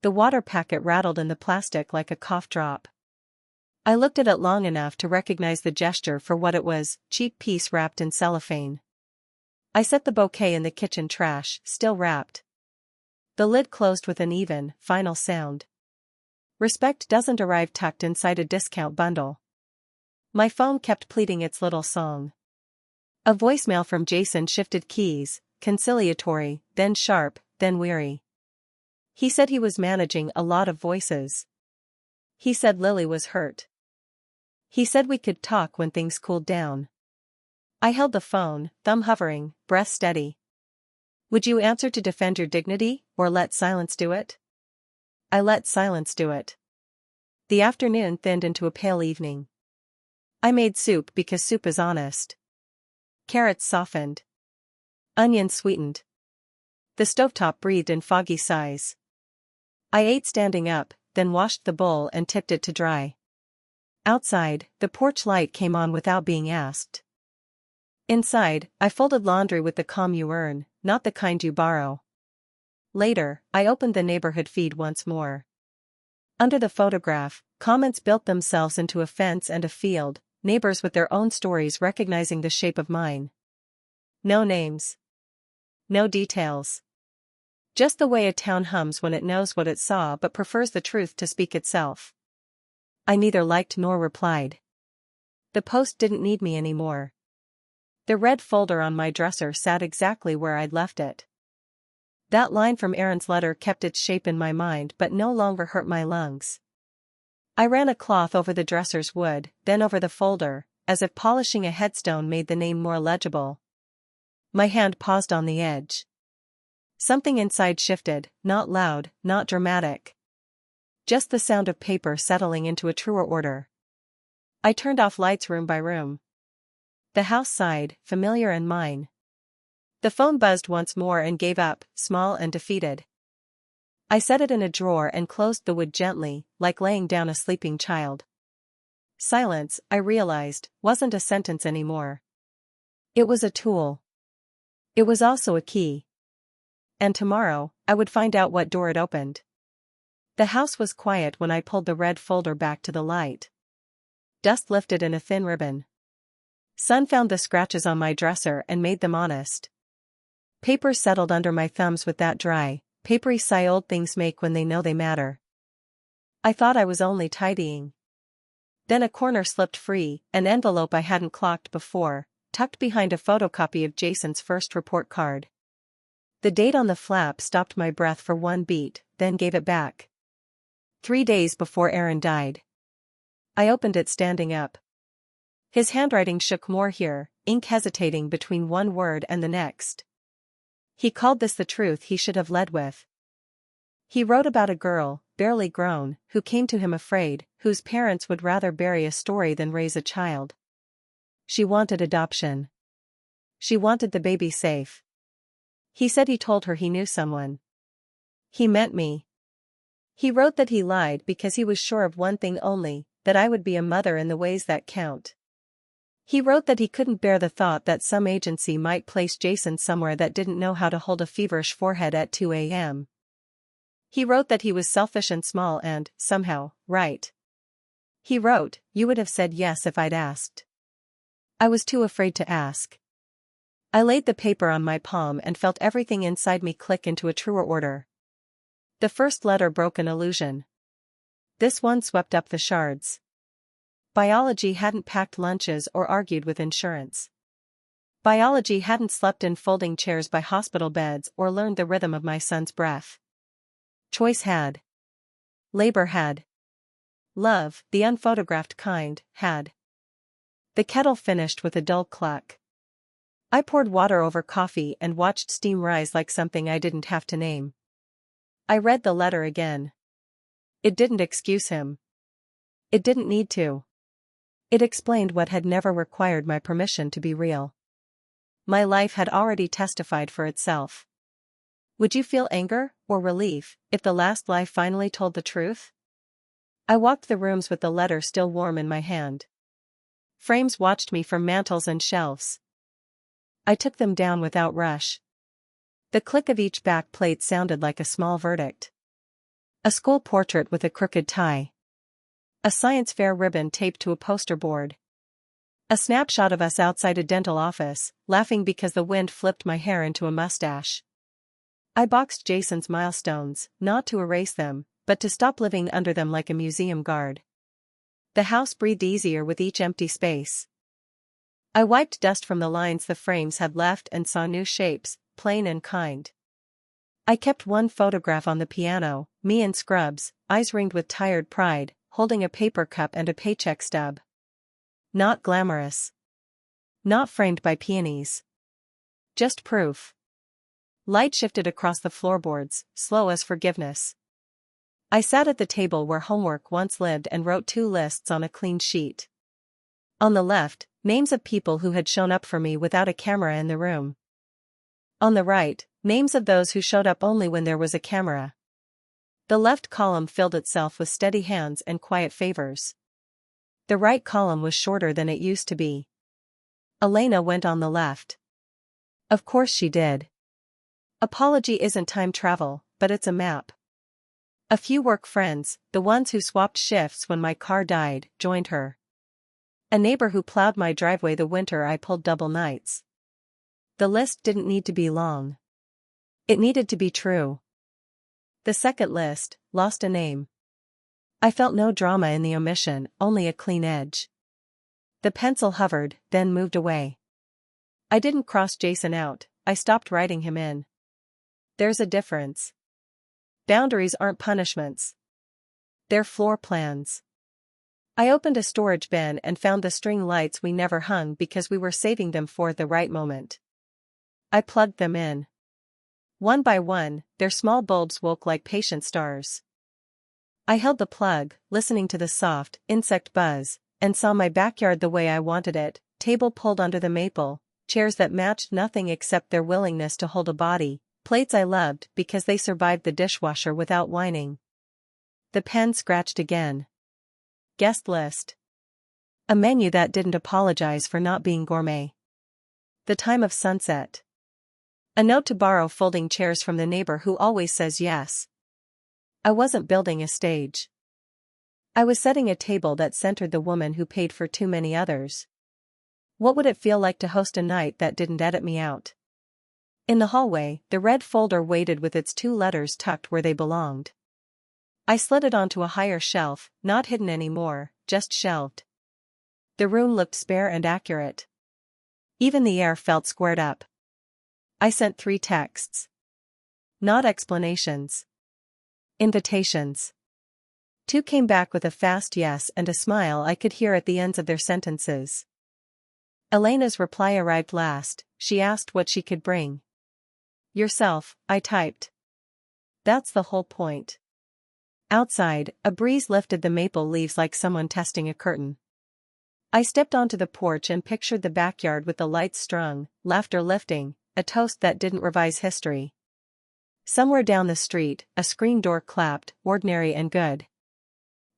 The water packet rattled in the plastic like a cough drop. I looked at it long enough to recognize the gesture for what it was, cheap piece wrapped in cellophane. I set the bouquet in the kitchen trash, still wrapped. The lid closed with an even, final sound. Respect doesn't arrive tucked inside a discount bundle. My phone kept pleading its little song. A voicemail from Jason shifted keys, conciliatory, then sharp, then weary. He said he was managing a lot of voices. He said Lily was hurt. He said we could talk when things cooled down. I held the phone, thumb hovering, breath steady. Would you answer to defend your dignity, or let silence do it? I let silence do it. The afternoon thinned into a pale evening. I made soup because soup is honest. Carrots softened. Onions sweetened. The stovetop breathed in foggy sighs. I ate standing up, then washed the bowl and tipped it to dry. Outside, the porch light came on without being asked. Inside, I folded laundry with the calm you earn, not the kind you borrow. Later, I opened the neighborhood feed once more. Under the photograph, comments built themselves into a fence and a field, neighbors with their own stories recognizing the shape of mine. No names. No details. Just the way a town hums when it knows what it saw but prefers the truth to speak itself. I neither liked nor replied. The post didn't need me anymore. The red folder on my dresser sat exactly where I'd left it. That line from Aaron's letter kept its shape in my mind but no longer hurt my lungs. I ran a cloth over the dresser's wood, then over the folder, as if polishing a headstone made the name more legible. My hand paused on the edge. Something inside shifted, not loud, not dramatic. Just the sound of paper settling into a truer order. I turned off lights room by room. The house sighed, familiar and mine. The phone buzzed once more and gave up, small and defeated. I set it in a drawer and closed the wood gently, like laying down a sleeping child. Silence, I realized, wasn't a sentence anymore. It was a tool. It was also a key. And tomorrow, I would find out what door it opened. The house was quiet when I pulled the red folder back to the light. Dust lifted in a thin ribbon. Sun found the scratches on my dresser and made them honest. Paper settled under my thumbs with that dry, papery sigh old things make when they know they matter. I thought I was only tidying. Then a corner slipped free, an envelope I hadn't clocked before, tucked behind a photocopy of Jason's first report card. The date on the flap stopped my breath for one beat, then gave it back. 3 days before Aaron died. I opened it standing up. His handwriting shook more here, ink hesitating between one word and the next. He called this the truth he should have led with. He wrote about a girl, barely grown, who came to him afraid, whose parents would rather bury a story than raise a child. She wanted adoption. She wanted the baby safe. He said he told her he knew someone. He meant me. He wrote that he lied because he was sure of one thing only, that I would be a mother in the ways that count. He wrote that he couldn't bear the thought that some agency might place Jason somewhere that didn't know how to hold a feverish forehead at 2 a.m. He wrote that he was selfish and small and, somehow, right. He wrote, "You would have said yes if I'd asked." I was too afraid to ask. I laid the paper on my palm and felt everything inside me click into a truer order. The first letter broke an illusion. This one swept up the shards. Biology hadn't packed lunches or argued with insurance. Biology hadn't slept in folding chairs by hospital beds or learned the rhythm of my son's breath. Choice had. Labor had. Love, the unphotographed kind, had. The kettle finished with a dull cluck. I poured water over coffee and watched steam rise like something I didn't have to name. I read the letter again. It didn't excuse him. It didn't need to. It explained what had never required my permission to be real. My life had already testified for itself. Would you feel anger, or relief, if the last lie finally told the truth? I walked the rooms with the letter still warm in my hand. Frames watched me from mantels and shelves. I took them down without rush. The click of each back plate sounded like a small verdict. A school portrait with a crooked tie. A science fair ribbon taped to a poster board. A snapshot of us outside a dental office, laughing because the wind flipped my hair into a mustache. I boxed Jason's milestones, not to erase them, but to stop living under them like a museum guard. The house breathed easier with each empty space. I wiped dust from the lines the frames had left and saw new shapes, plain and kind. I kept one photograph on the piano, me in scrubs, eyes ringed with tired pride, holding a paper cup and a paycheck stub. Not glamorous. Not framed by peonies. Just proof. Light shifted across the floorboards, slow as forgiveness. I sat at the table where homework once lived and wrote 2 lists on a clean sheet. On the left, names of people who had shown up for me without a camera in the room. On the right, names of those who showed up only when there was a camera. The left column filled itself with steady hands and quiet favors. The right column was shorter than it used to be. Elena went on the left. Of course she did. Apology isn't time travel, but it's a map. A few work friends, the ones who swapped shifts when my car died, joined her. A neighbor who plowed my driveway the winter I pulled double nights. The list didn't need to be long. It needed to be true. The second list lost a name. I felt no drama in the omission, only a clean edge. The pencil hovered, then moved away. I didn't cross Jason out, I stopped writing him in. There's a difference. Boundaries aren't punishments. They're floor plans. I opened a storage bin and found the string lights we never hung because we were saving them for the right moment. I plugged them in. One by one, their small bulbs woke like patient stars. I held the plug, listening to the soft, insect buzz, and saw my backyard the way I wanted it, table pulled under the maple, chairs that matched nothing except their willingness to hold a body, plates I loved because they survived the dishwasher without whining. The pen scratched again. Guest list. A menu that didn't apologize for not being gourmet. The time of sunset. A note to borrow folding chairs from the neighbor who always says yes. I wasn't building a stage. I was setting a table that centered the woman who paid for too many others. What would it feel like to host a night that didn't edit me out? In the hallway, the red folder waited with its 2 letters tucked where they belonged. I slid it onto a higher shelf, not hidden anymore, just shelved. The room looked spare and accurate. Even the air felt squared up. I sent 3 texts. Not explanations. Invitations. 2 came back with a fast yes and a smile I could hear at the ends of their sentences. Elena's reply arrived last. She asked what she could bring. Yourself, I typed. That's the whole point. Outside, a breeze lifted the maple leaves like someone testing a curtain. I stepped onto the porch and pictured the backyard with the lights strung, laughter lifting, a toast that didn't revise history. Somewhere down the street, a screen door clapped, ordinary and good.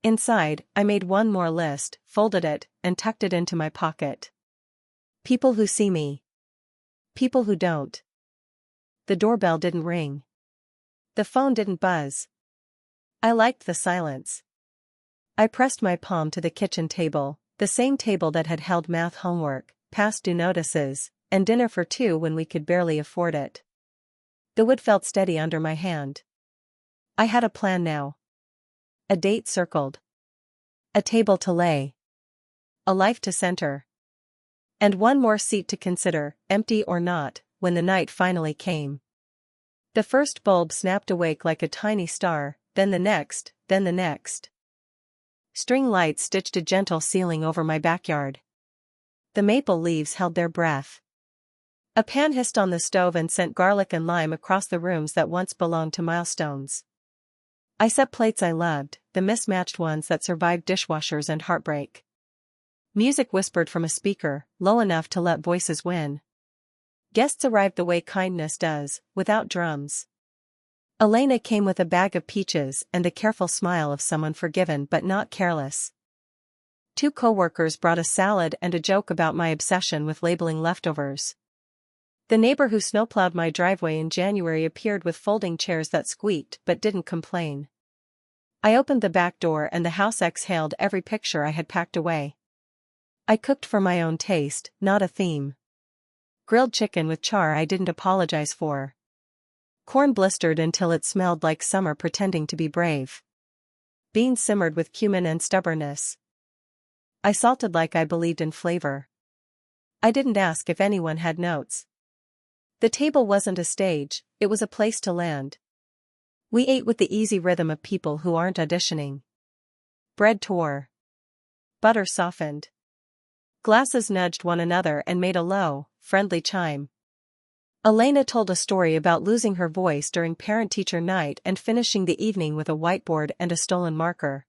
Inside, I made one more list, folded it, and tucked it into my pocket. People who see me. People who don't. The doorbell didn't ring. The phone didn't buzz. I liked the silence. I pressed my palm to the kitchen table, the same table that had held math homework, past due notices, and dinner for 2 when we could barely afford it. The wood felt steady under my hand. I had a plan now. A date circled. A table to lay. A life to center. And one more seat to consider, empty or not, when the night finally came. The first bulb snapped awake like a tiny star, then the next, then the next. String lights stitched a gentle ceiling over my backyard. The maple leaves held their breath. A pan hissed on the stove and sent garlic and lime across the rooms that once belonged to milestones. I set plates I loved, the mismatched ones that survived dishwashers and heartbreak. Music whispered from a speaker, low enough to let voices win. Guests arrived the way kindness does, without drums. Elena came with a bag of peaches and the careful smile of someone forgiven but not careless. 2 coworkers brought a salad and a joke about my obsession with labeling leftovers. The neighbor who snowplowed my driveway in January appeared with folding chairs that squeaked but didn't complain. I opened the back door and the house exhaled every picture I had packed away. I cooked for my own taste, not a theme. Grilled chicken with char I didn't apologize for. Corn blistered until it smelled like summer pretending to be brave. Beans simmered with cumin and stubbornness. I salted like I believed in flavor. I didn't ask if anyone had notes. The table wasn't a stage, it was a place to land. We ate with the easy rhythm of people who aren't auditioning. Bread tore. Butter softened. Glasses nudged one another and made a low, friendly chime. Elena told a story about losing her voice during parent-teacher night and finishing the evening with a whiteboard and a stolen marker.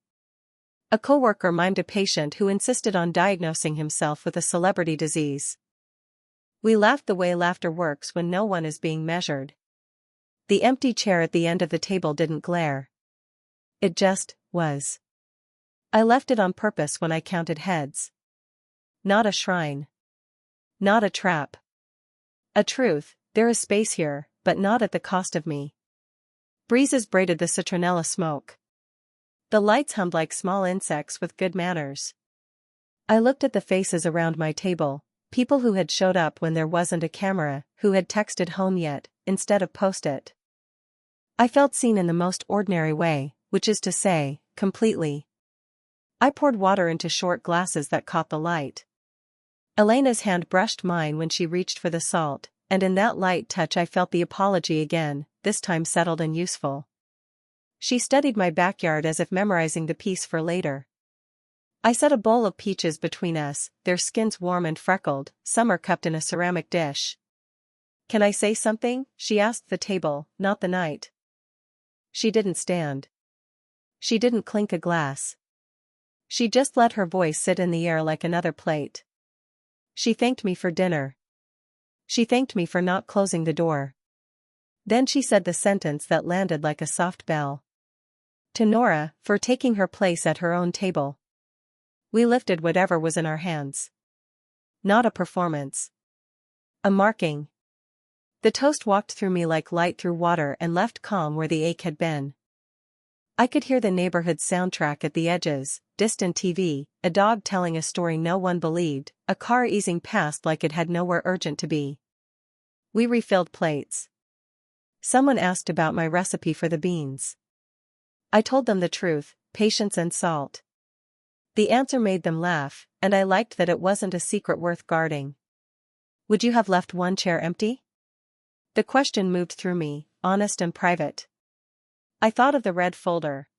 A coworker mimed a patient who insisted on diagnosing himself with a celebrity disease. We laughed the way laughter works when no one is being measured. The empty chair at the end of the table didn't glare. It just was. I left it on purpose when I counted heads. Not a shrine. Not a trap. A truth, there is space here, but not at the cost of me. Breezes braided the citronella smoke. The lights hummed like small insects with good manners. I looked at the faces around my table, people who had showed up when there wasn't a camera, who had texted home yet, instead of post it. I felt seen in the most ordinary way, which is to say, completely. I poured water into short glasses that caught the light. Elena's hand brushed mine when she reached for the salt, and in that light touch I felt the apology again, this time settled and useful. She studied my backyard as if memorizing the piece for later. I set a bowl of peaches between us, their skins warm and freckled, summer cupped in a ceramic dish. "Can I say something?" she asked the table, not the night. She didn't stand. She didn't clink a glass. She just let her voice sit in the air like another plate. She thanked me for dinner. She thanked me for not closing the door. Then she said the sentence that landed like a soft bell. To Nora, for taking her place at her own table. We lifted whatever was in our hands. Not a performance. A marking. The toast walked through me like light through water and left calm where the ache had been. I could hear the neighborhood soundtrack at the edges, distant TV, a dog telling a story no one believed, a car easing past like it had nowhere urgent to be. We refilled plates. Someone asked about my recipe for the beans. I told them the truth, patience and salt. The answer made them laugh, and I liked that it wasn't a secret worth guarding. Would you have left one chair empty? The question moved through me, honest and private. I thought of the red folder.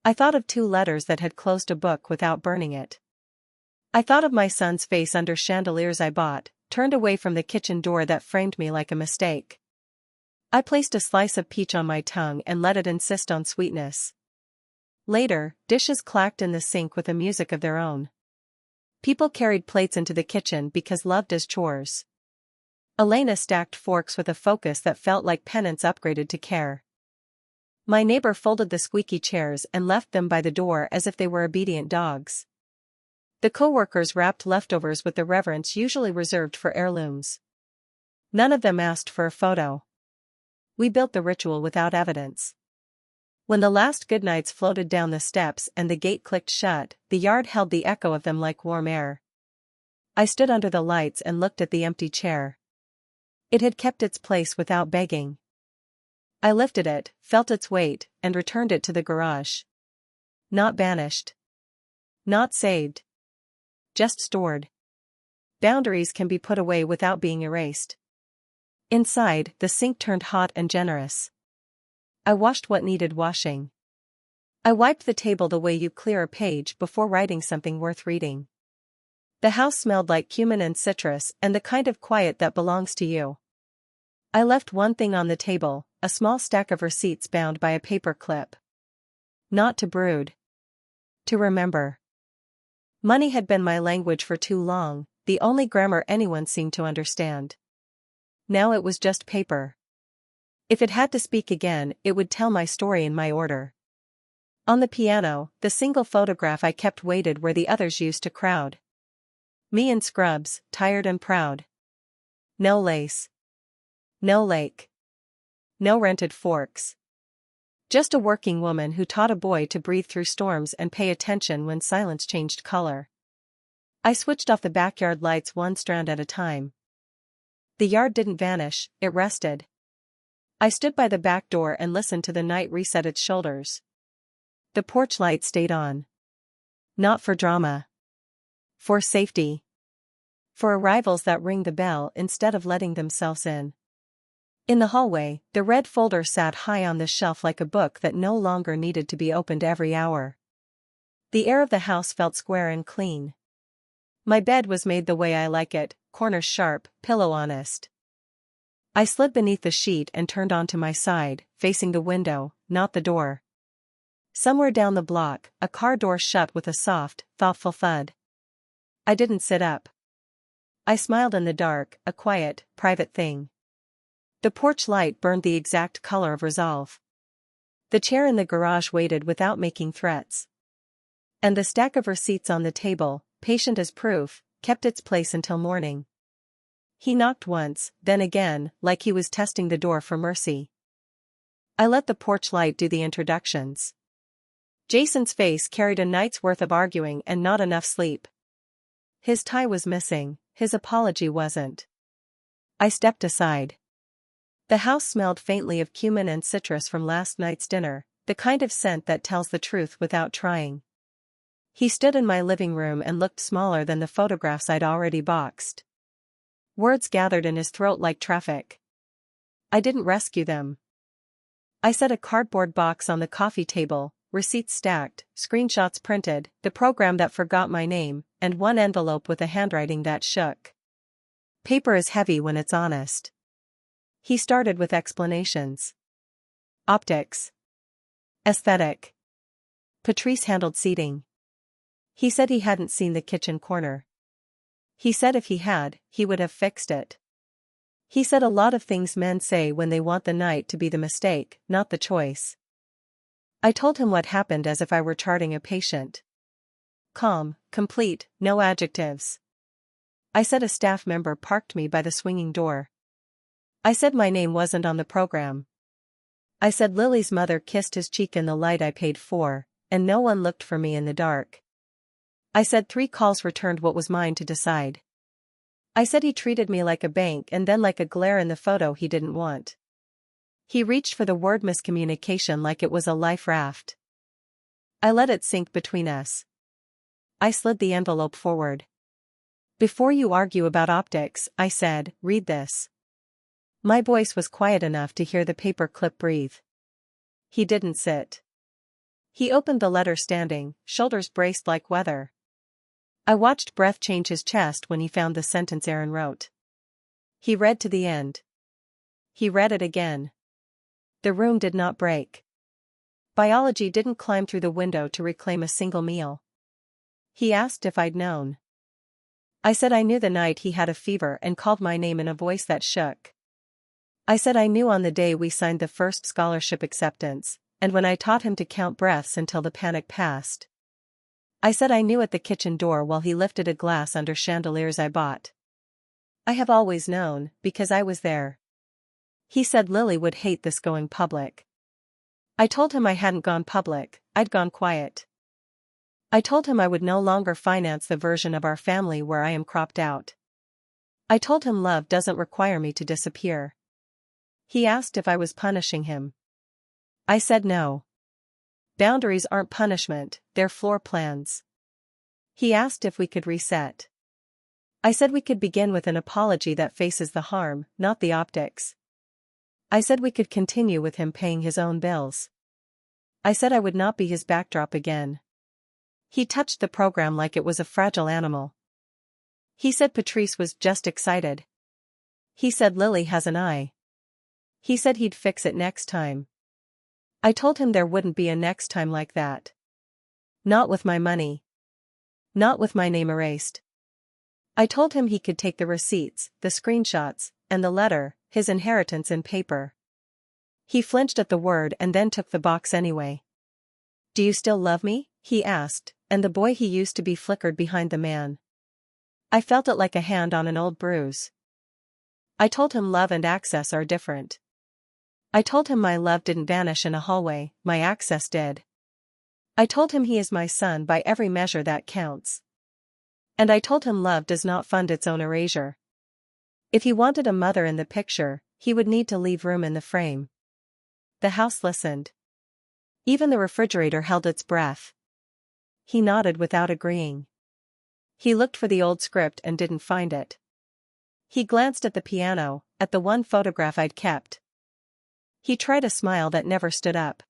I thought of 2 letters that had closed a book without burning it. I thought of my son's face under chandeliers I bought, turned away from the kitchen door that framed me like a mistake. I placed a slice of peach on my tongue and let it insist on sweetness. Later, dishes clacked in the sink with a music of their own. People carried plates into the kitchen because loved as chores. Elena stacked forks with a focus that felt like penance upgraded to care. My neighbor folded the squeaky chairs and left them by the door as if they were obedient dogs. The co-workers wrapped leftovers with the reverence usually reserved for heirlooms. None of them asked for a photo. We built the ritual without evidence. When the last goodnights floated down the steps and the gate clicked shut, the yard held the echo of them like warm air. I stood under the lights and looked at the empty chair. It had kept its place without begging. I lifted it, felt its weight, and returned it to the garage. Not banished. Not saved. Just stored. Boundaries can be put away without being erased. Inside, the sink turned hot and generous. I washed what needed washing. I wiped the table the way you clear a page before writing something worth reading. The house smelled like cumin and citrus and the kind of quiet that belongs to you. I left one thing on the table, a small stack of receipts bound by a paper clip. Not to brood. To remember. Money had been my language for too long, the only grammar anyone seemed to understand. Now it was just paper. If it had to speak again, it would tell my story in my order. On the piano, the single photograph I kept waited where the others used to crowd. Me in scrubs, tired and proud. No lace. No lake. No rented forks. Just a working woman who taught a boy to breathe through storms and pay attention when silence changed color. I switched off the backyard lights one strand at a time. The yard didn't vanish, it rested. I stood by the back door and listened to the night reset its shoulders. The porch light stayed on. Not for drama. For safety. For arrivals that ring the bell instead of letting themselves in. In the hallway, the red folder sat high on the shelf like a book that no longer needed to be opened every hour. The air of the house felt square and clean. My bed was made the way I like it, corners sharp, pillow honest. I slid beneath the sheet and turned onto my side, facing the window, not the door. Somewhere down the block, a car door shut with a soft, thoughtful thud. I didn't sit up. I smiled in the dark, a quiet, private thing. The porch light burned the exact color of resolve. The chair in the garage waited without making threats. And the stack of receipts on the table, patient as proof, kept its place until morning. He knocked once, then again, like he was testing the door for mercy. I let the porch light do the introductions. Jason's face carried a night's worth of arguing and not enough sleep. His tie was missing, his apology wasn't. I stepped aside. The house smelled faintly of cumin and citrus from last night's dinner, the kind of scent that tells the truth without trying. He stood in my living room and looked smaller than the photographs I'd already boxed. Words gathered in his throat like traffic. I didn't rescue them. I set a cardboard box on the coffee table, receipts stacked, screenshots printed, the program that forgot my name, and one envelope with a handwriting that shook. Paper is heavy when it's honest. He started with explanations. Optics. Aesthetic. Patrice handled seating. He said he hadn't seen the kitchen corner. He said if he had, he would have fixed it. He said a lot of things men say when they want the night to be the mistake, not the choice. I told him what happened as if I were charting a patient. Calm, complete, no adjectives. I said a staff member parked me by the swinging door. I said my name wasn't on the program. I said Lily's mother kissed his cheek in the light I paid for, and no one looked for me in the dark. I said 3 calls returned what was mine to decide. I said he treated me like a bank and then like a glare in the photo he didn't want. He reached for the word miscommunication like it was a life raft. I let it sink between us. I slid the envelope forward. Before you argue about optics, I said, read this. My voice was quiet enough to hear the paper clip breathe. He didn't sit. He opened the letter standing, shoulders braced like weather. I watched breath change his chest when he found the sentence Aaron wrote. He read to the end. He read it again. The room did not break. Biology didn't climb through the window to reclaim a single meal. He asked if I'd known. I said I knew the night he had a fever and called my name in a voice that shook. I said I knew on the day we signed the first scholarship acceptance, and when I taught him to count breaths until the panic passed. I said I knew at the kitchen door while he lifted a glass under chandeliers I bought. I have always known, because I was there. He said Lily would hate this going public. I told him I hadn't gone public, I'd gone quiet. I told him I would no longer finance the version of our family where I am cropped out. I told him love doesn't require me to disappear. He asked if I was punishing him. I said no. Boundaries aren't punishment, they're floor plans. He asked if we could reset. I said we could begin with an apology that faces the harm, not the optics. I said we could continue with him paying his own bills. I said I would not be his backdrop again. He touched the program like it was a fragile animal. He said Patrice was just excited. He said Lily has an eye. He said he'd fix it next time. I told him there wouldn't be a next time like that. Not with my money. Not with my name erased. I told him he could take the receipts, the screenshots, and the letter, his inheritance in paper. He flinched at the word and then took the box anyway. Do you still love me? He asked, and the boy he used to be flickered behind the man. I felt it like a hand on an old bruise. I told him love and access are different. I told him my love didn't vanish in a hallway, my access did. I told him he is my son by every measure that counts. And I told him love does not fund its own erasure. If he wanted a mother in the picture, he would need to leave room in the frame. The house listened. Even the refrigerator held its breath. He nodded without agreeing. He looked for the old script and didn't find it. He glanced at the piano, at the one photograph I'd kept. He tried a smile that never stood up.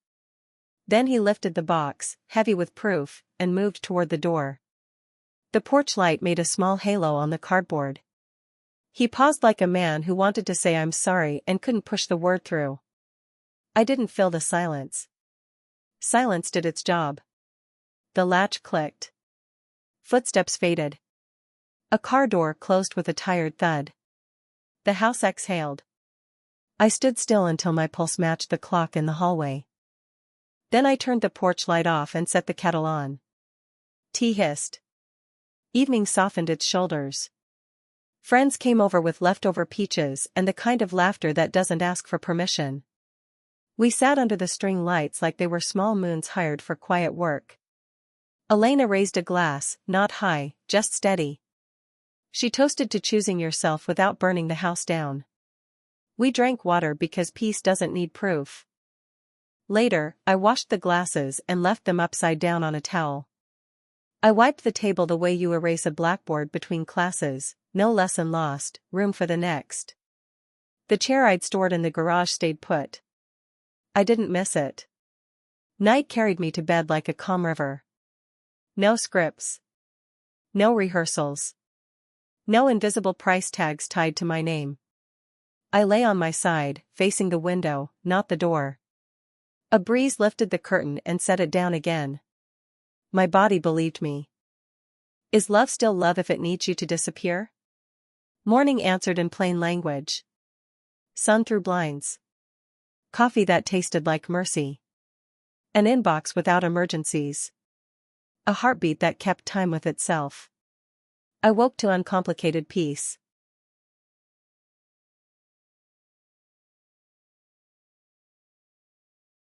Then he lifted the box, heavy with proof, and moved toward the door. The porch light made a small halo on the cardboard. He paused like a man who wanted to say I'm sorry and couldn't push the word through. I didn't fill the silence. Silence did its job. The latch clicked. Footsteps faded. A car door closed with a tired thud. The house exhaled. I stood still until my pulse matched the clock in the hallway. Then I turned the porch light off and set the kettle on. Tea hissed. Evening softened its shoulders. Friends came over with leftover peaches and the kind of laughter that doesn't ask for permission. We sat under the string lights like they were small moons hired for quiet work. Elena raised a glass, not high, just steady. She toasted to choosing yourself without burning the house down. We drank water because peace doesn't need proof. Later, I washed the glasses and left them upside down on a towel. I wiped the table the way you erase a blackboard between classes, no lesson lost, room for the next. The chair I'd stored in the garage stayed put. I didn't miss it. Night carried me to bed like a calm river. No scripts. No rehearsals. No invisible price tags tied to my name. I lay on my side, facing the window, not the door. A breeze lifted the curtain and set it down again. My body believed me. Is love still love if it needs you to disappear? Morning answered in plain language. Sun through blinds. Coffee that tasted like mercy. An inbox without emergencies. A heartbeat that kept time with itself. I woke to uncomplicated peace.